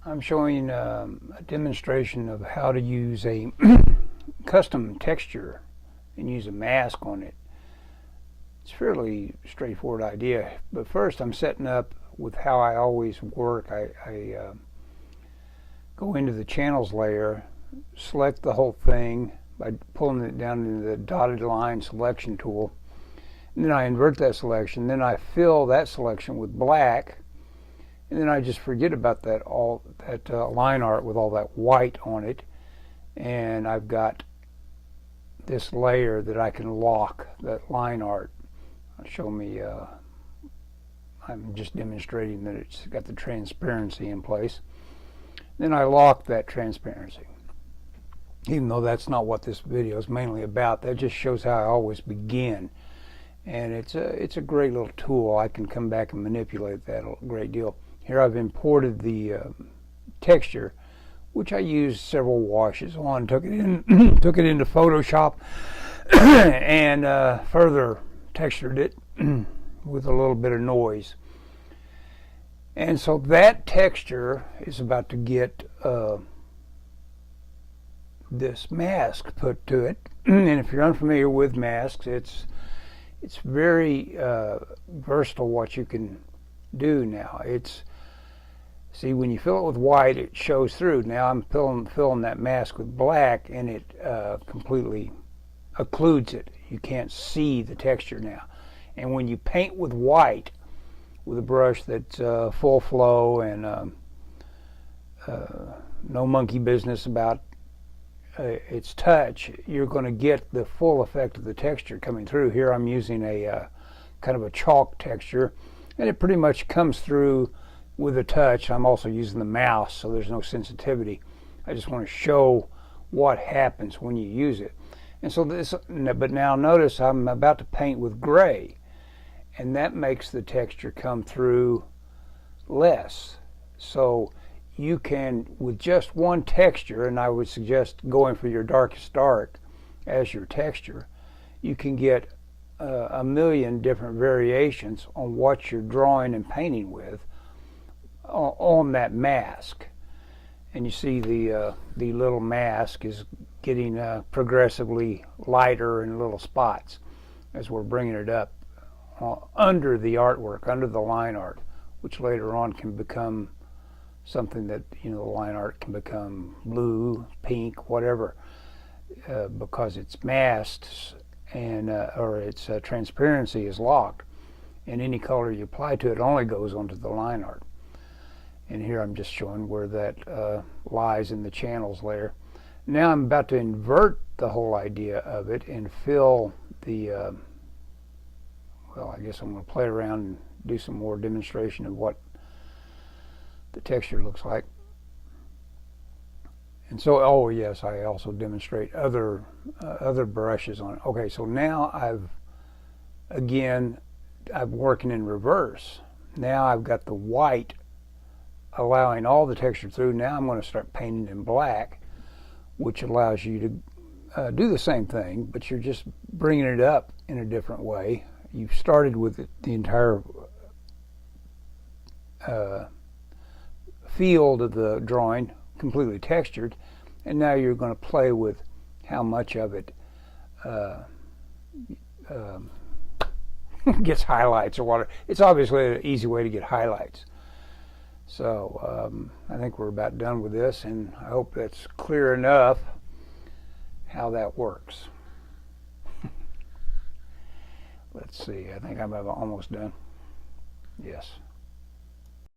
I'm showing a demonstration of how to use a custom texture and use a mask on it. It's a fairly straightforward idea, but first I'm setting up with how I always work. I go into the channels layer, select the whole thing by pulling it down into the dotted line selection tool, and then I invert that selection, then I fill that selection with black, and then I just forget about that line art with all that white on it, and I've got this layer that I can lock that line art. Show me, I'm just demonstrating that it's got the transparency in place. Then I lock that transparency. Even though that's not what this video is mainly about, that just shows how I always begin. And it's a great little tool. I can come back and manipulate that a great deal. Here I've imported the texture, which I used several washes on, took it into Photoshop and further textured it with a little bit of noise. And so that texture is about to get this mask put to it. And if you're unfamiliar with masks, it's very versatile what you can do now. See, when you fill it with white, it shows through. Now I'm filling that mask with black, and it completely occludes it. You can't see the texture now. And when you paint with white, with a brush that's full flow and no monkey business about its touch, you're going to get the full effect of the texture coming through. Here I'm using a kind of a chalk texture, and it pretty much comes through with a touch. I'm also using the mouse, so there's no sensitivity. I just want to show what happens when you use it. And so but now notice I'm about to paint with gray, and that makes the texture come through less. So you can, with just one texture, and I would suggest going for your darkest dark as your texture, you can get a million different variations on what you're drawing and painting with on that mask. And you see the little mask is getting progressively lighter in little spots as we're bringing it up under the artwork, under the line art, which later on can become something that, the line art can become blue, pink, whatever, because it's masked and or its transparency is locked, and any color you apply to it only goes onto the line art. And here I'm just showing where that lies in the channels layer. Now I'm about to invert the whole idea of it and fill the well, I guess I'm going to play around and do some more demonstration of what the texture looks like. And so, oh yes, I also demonstrate other brushes on it. Okay, so now I'm working in reverse. Now I've got the white allowing all the texture through. Now I'm going to start painting in black, which allows you to do the same thing, but you're just bringing it up in a different way. You've started with the entire field of the drawing completely textured, and now you're going to play with how much of it gets highlights or whatever. It's obviously an easy way to get highlights. So I think we're about done with this, and I hope that's clear enough how that works. Let's see, I think I'm almost done. Yes.